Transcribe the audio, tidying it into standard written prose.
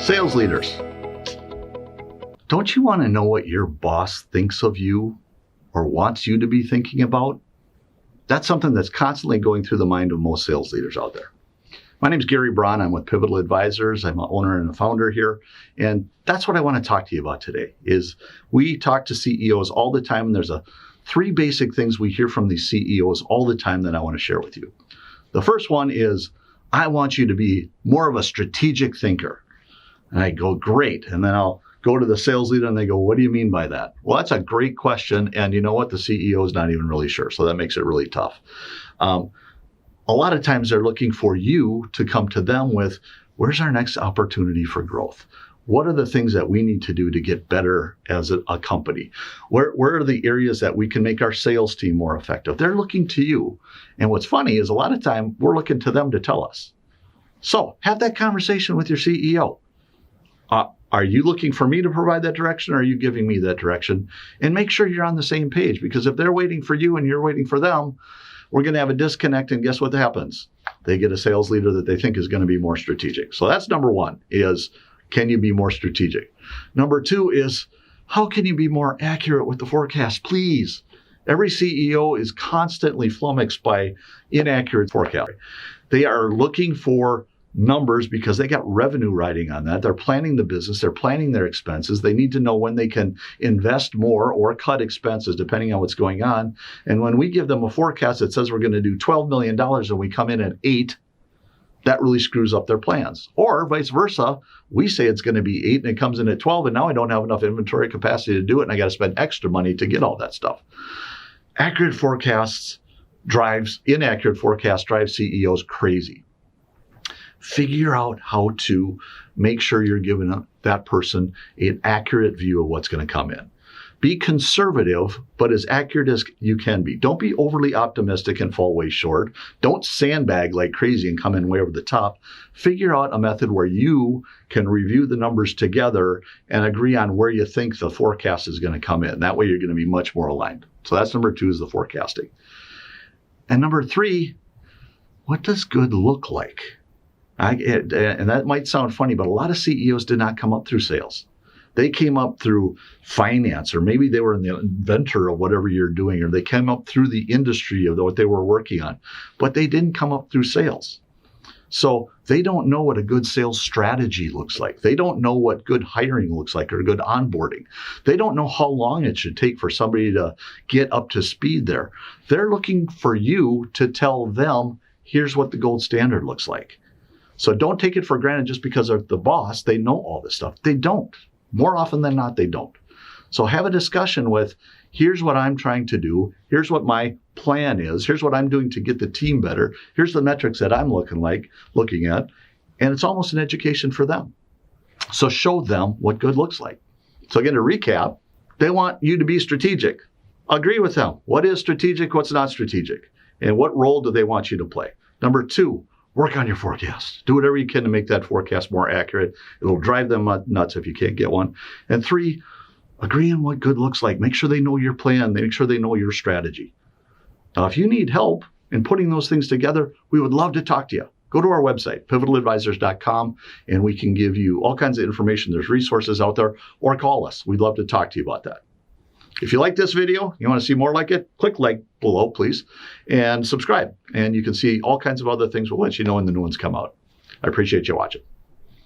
Sales leaders, don't you want to know what your boss thinks of you or wants you to be thinking about? That's something that's constantly going through the mind of most sales leaders out there. My name is Gary Braun. I'm with Pivotal Advisors. I'm an owner and a founder here. And that's what I want to talk to you about today is we talk to CEOs all the time. And there's three basic things we hear from these CEOs all the time that I want to share with you. The first one is, I want you to be more of a strategic thinker. And I go, great. And then I'll go to the sales leader and they go, what do you mean by that? Well, that's a great question. And you know what? The CEO is not even really sure. So that makes it really tough. A lot of times they're looking for you to come to them with, where's our next opportunity for growth? What are the things that we need to do to get better as a company? Where are the areas that we can make our sales team more effective? They're looking to you. And what's funny is a lot of time we're looking to them to tell us. So have that conversation with your CEO. Are you looking for me to provide that direction, or are you giving me that direction? And make sure you're on the same page, because if they're waiting for you and you're waiting for them, we're going to have a disconnect, and guess what happens? They get a sales leader that they think is going to be more strategic. So that's number one, is can you be more strategic? Number two is, how can you be more accurate with the forecast? Please. Every CEO is constantly flummoxed by inaccurate forecast. They are looking for numbers because they got revenue riding on that. They're planning the business. They're planning their expenses. They need to know when they can invest more or cut expenses depending on what's going on. And when we give them a forecast that says we're going to do $12 million and we come in at 8, that really screws up their plans. Or vice versa, we say it's going to be 8 and it comes in at 12, and now I don't have enough inventory capacity to do it, and I got to spend extra money to get all that stuff. Inaccurate forecasts drive CEOs crazy. Figure out how to make sure you're giving that person an accurate view of what's going to come in. Be conservative, but as accurate as you can be. Don't be overly optimistic and fall way short. Don't sandbag like crazy and come in way over the top. Figure out a method where you can review the numbers together and agree on where you think the forecast is going to come in. That way you're going to be much more aligned. So that's number 2, is the forecasting. And number 3, what does good look like? And that might sound funny, but a lot of CEOs did not come up through sales. They came up through finance, or maybe they were the inventor of whatever you're doing, or they came up through the industry of what they were working on, but they didn't come up through sales. So they don't know what a good sales strategy looks like. They don't know what good hiring looks like or good onboarding. They don't know how long it should take for somebody to get up to speed there. They're looking for you to tell them, here's what the gold standard looks like. So don't take it for granted just because they're the boss, they know all this stuff. They don't. More often than not, they don't. So have a discussion with, here's what I'm trying to do. Here's what my plan is. Here's what I'm doing to get the team better. Here's the metrics that I'm looking at. And it's almost an education for them. So show them what good looks like. So again, to recap, they want you to be strategic. Agree with them. What is strategic? What's not strategic? And what role do they want you to play? Number 2, work on your forecast. Do whatever you can to make that forecast more accurate. It'll drive them nuts if you can't get one. And 3, agree on what good looks like. Make sure they know your plan. Make sure they know your strategy. Now, if you need help in putting those things together, we would love to talk to you. Go to our website, pivataladvisors.com, and we can give you all kinds of information. There's resources out there, or call us. We'd love to talk to you about that. If you like this video, you want to see more like it, click like below, please, and subscribe. And you can see all kinds of other things. We'll let you know when the new ones come out. I appreciate you watching.